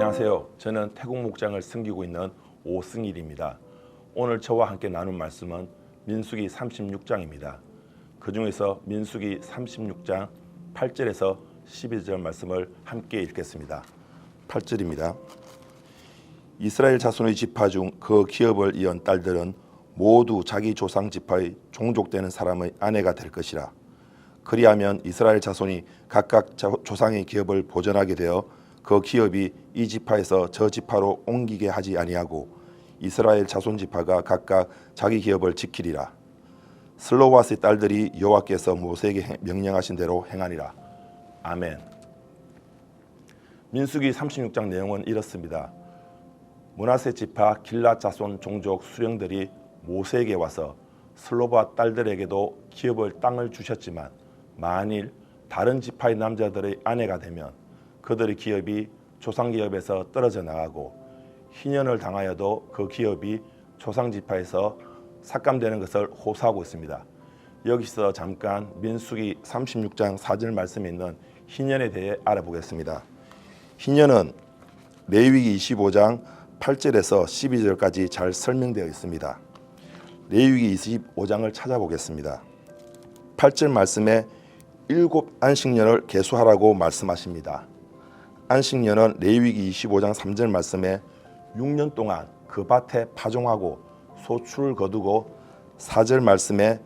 안녕하세요. 저는 태국 목장을 섬기고 있는 오승일입니다. 오늘 저와 함께 나눌 말씀은 민수기 36장입니다. 그 중에서 민수기 36장 8절에서 12절 말씀을 함께 읽겠습니다. 8절입니다. 이스라엘 자손의 지파 중 그 기업을 이은 딸들은 모두 자기 조상 지파의 종족되는 사람의 아내가 될 것이라. 그리하면 이스라엘 자손이 각각 조상의 기업을 보존하게 되어 그 기업이 이 지파에서 저 지파로 옮기게 하지 아니하고 이스라엘 자손 지파가 각각 자기 기업을 지키리라. 슬로바스의 딸들이 여호와께서 모세에게 명령하신 대로 행하니라. 아멘. 민수기 36장 내용은 이렇습니다. 므낫세 지파 길앗 자손 종족 수령들이 모세에게 와서 슬로바 딸들에게도 기업을 땅을 주셨지만 만일 다른 지파의 남자들의 아내가 되면 그들의 기업이 조상기업에서 떨어져 나가고 희년을 당하여도 그 기업이 조상지파에서 삭감되는 것을 호소하고 있습니다. 여기서 잠깐 민수기 36장 4절 말씀에 있는 희년에 대해 알아보겠습니다. 희년은 레위기 25장 8절에서 12절까지 잘 설명되어 있습니다. 레위기 25장을 찾아보겠습니다. 8절 말씀에 7 안식년을 계수하라고 말씀하십니다. 안식년은 레위기 25장 3절 말씀에 6년 동안 그 밭에 파종하고 소출을 거두고 4절 말씀에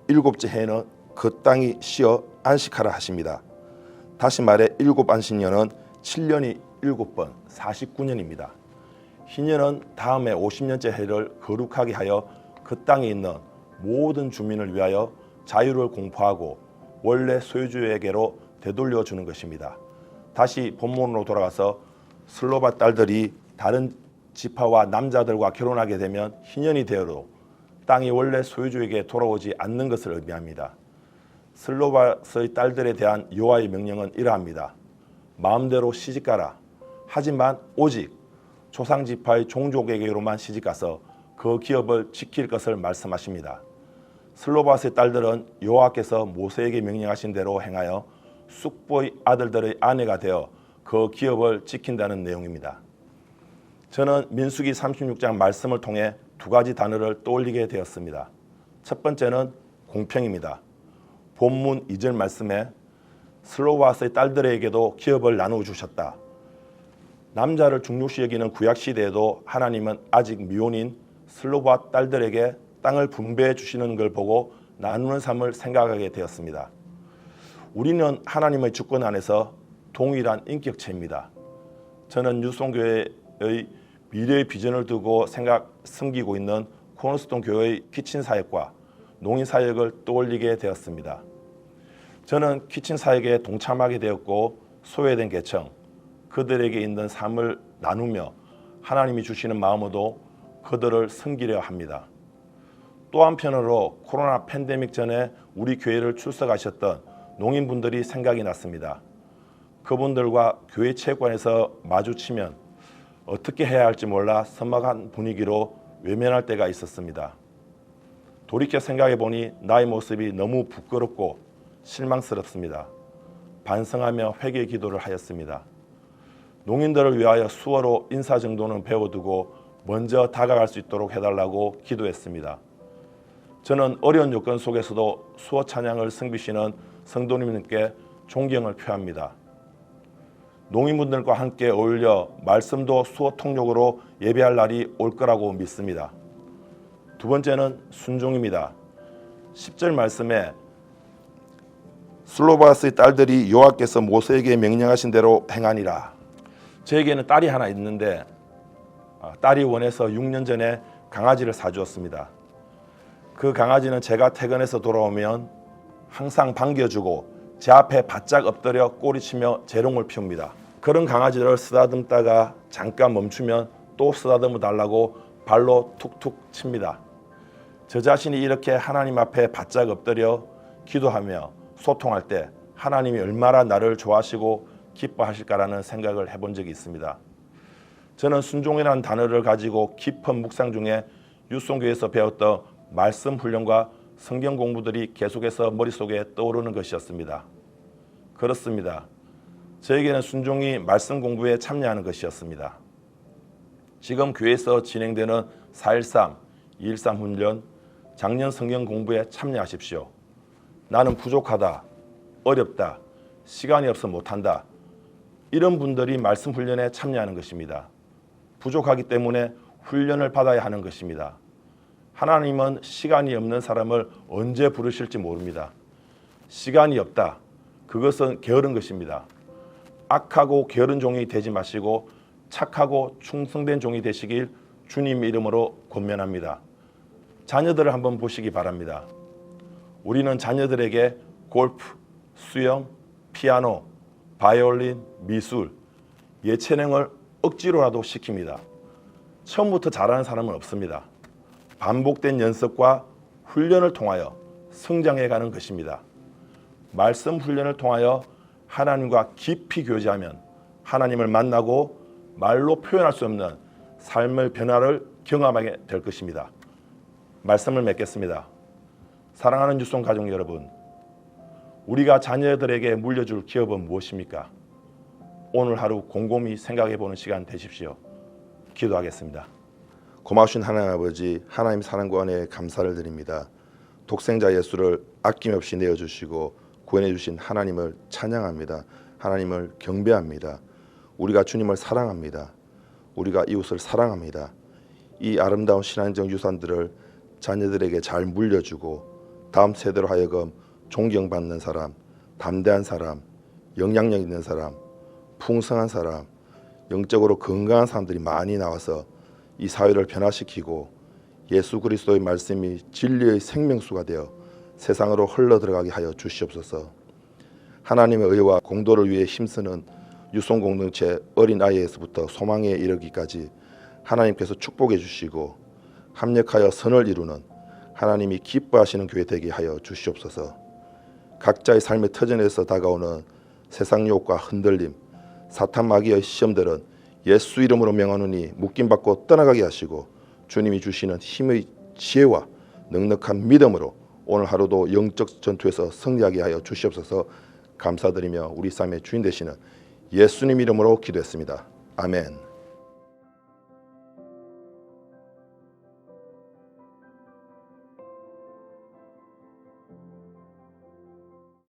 7째 해에는 그 땅이 쉬어 안식하라 하십니다. 다시 말해 7 안식년은 7년이 7번 49년입니다. 희년은 다음에 50년째 해를 거룩하게 하여 그 땅에 있는 모든 주민을 위하여 자유를 공포하고 원래 소유주에게로 되돌려 주는 것입니다. 다시 본문으로 돌아가서 슬로바 딸들이 다른 지파와 남자들과 결혼하게 되면 희년이 되어도 땅이 원래 소유주에게 돌아오지 않는 것을 의미합니다. 슬로바스의 딸들에 대한 여호와의 명령은 이러합니다. 마음대로 시집가라. 하지만 오직 조상지파의 종족에게로만 시집가서 그 기업을 지킬 것을 말씀하십니다. 슬로바스의 딸들은 여호와께서 모세에게 명령하신 대로 행하여 숙부의 아들들의 아내가 되어 그 기업을 지킨다는 내용입니다. 저는 민수기 36장 말씀을 통해 두 가지 단어를 떠올리게 되었습니다. 첫 번째는 공평입니다. 본문 2절 말씀에 슬로바스의 딸들에게도 기업을 나누어 주셨다. 남자를 중요시 여기는 구약시대에도 하나님은 아직 미혼인 슬로바 딸들에게 땅을 분배해 주시는 걸 보고 나누는 삶을 생각하게 되었습니다. 우리는 하나님의 주권 안에서 동일한 인격체입니다. 저는 유송교회의 미래의 비전을 두고 섬기고 있는 코너스톤 교회의 키친 사역과 농인 사역을 떠올리게 되었습니다. 저는 키친 사역에 동참하게 되었고 소외된 계층, 그들에게 있는 삶을 나누며 하나님이 주시는 마음으로 그들을 섬기려 합니다. 또 한편으로 코로나 팬데믹 전에 우리 교회를 출석하셨던 농인분들이 생각이 났습니다. 그분들과 교회 체육관에서 마주치면 어떻게 해야 할지 몰라 서먹한 분위기로 외면할 때가 있었습니다. 돌이켜 생각해 보니 나의 모습이 너무 부끄럽고 실망스럽습니다. 반성하며 회개 기도를 하였습니다. 농인들을 위하여 수어로 인사 정도는 배워두고 먼저 다가갈 수 있도록 해달라고 기도했습니다. 저는 어려운 요건 속에서도 수어 찬양을 섬기시는 성도님께 존경을 표합니다. 농인분들과 함께 어울려 말씀도 수어 통역으로 예배할 날이 올 거라고 믿습니다. 두 번째는 순종입니다. 10절 말씀에 슬로바스의 딸들이 여호와께서 모세에게 명령하신 대로 행하니라. 저에게는 딸이 하나 있는데 딸이 원해서 6년 전에 강아지를 사주었습니다. 그 강아지는 제가 퇴근해서 돌아오면 항상 반겨주고 제 앞에 바짝 엎드려 꼬리치며 재롱을 피웁니다. 그런 강아지를 쓰다듬다가 잠깐 멈추면 또 쓰다듬어 달라고 발로 툭툭 칩니다. 저 자신이 이렇게 하나님 앞에 바짝 엎드려 기도하며 소통할 때 하나님이 얼마나 나를 좋아하시고 기뻐하실까라는 생각을 해본 적이 있습니다. 저는 순종이라는 단어를 가지고 깊은 묵상 중에 유송교에서 배웠던 말씀 훈련과 성경 공부들이 계속해서 머릿속에 떠오르는 것이었습니다. 그렇습니다. 저에게는 순종이 말씀 공부에 참여하는 것이었습니다. 지금 교회에서 진행되는 4.13, 2.13 훈련, 작년 성경 공부에 참여하십시오. 나는 부족하다, 어렵다, 시간이 없어 못한다. 이런 분들이 말씀 훈련에 참여하는 것입니다. 부족하기 때문에 훈련을 받아야 하는 것입니다. 하나님은 시간이 없는 사람을 언제 부르실지 모릅니다. 시간이 없다. 그것은 게으른 것입니다. 악하고 게으른 종이 되지 마시고 착하고 충성된 종이 되시길 주님 이름으로 권면합니다. 자녀들을 한번 보시기 바랍니다. 우리는 자녀들에게 골프, 수영, 피아노, 바이올린, 미술, 예체능을 억지로라도 시킵니다. 처음부터 잘하는 사람은 없습니다. 반복된 연습과 훈련을 통하여 성장해가는 것입니다. 말씀 훈련을 통하여 하나님과 깊이 교제하면 하나님을 만나고 말로 표현할 수 없는 삶의 변화를 경험하게 될 것입니다. 말씀을 맺겠습니다. 사랑하는 유송 가족 여러분, 우리가 자녀들에게 물려줄 기업은 무엇입니까? 오늘 하루 곰곰이 생각해보는 시간 되십시오. 기도하겠습니다. 고마우신 하나님 아버지, 하나님 사랑과 은혜에 감사를 드립니다. 독생자 예수를 아낌없이 내어주시고 구원해 주신 하나님을 찬양합니다. 하나님을 경배합니다. 우리가 주님을 사랑합니다. 우리가 이웃을 사랑합니다. 이 아름다운 신앙적 유산들을 자녀들에게 잘 물려주고 다음 세대로 하여금 존경받는 사람, 담대한 사람, 영향력 있는 사람, 풍성한 사람, 영적으로 건강한 사람들이 많이 나와서 이 사회를 변화시키고 예수 그리스도의 말씀이 진리의 생명수가 되어 세상으로 흘러들어가게 하여 주시옵소서. 하나님의 의와 공도를 위해 힘쓰는 유송공동체 어린아이에서부터 소망에 이르기까지 하나님께서 축복해 주시고 합력하여 선을 이루는 하나님이 기뻐하시는 교회 되게 하여 주시옵소서. 각자의 삶의 터전에서 다가오는 세상 유혹과 흔들림, 사탄 마귀의 시험들은 예수 이름으로 명하노니 묶임받고 떠나가게 하시고 주님이 주시는 힘의 지혜와 넉넉한 믿음으로 오늘 하루도 영적 전투에서 승리하게 하여 주시옵소서. 감사드리며 우리 삶의 주인 되시는 예수님 이름으로 기도했습니다. 아멘.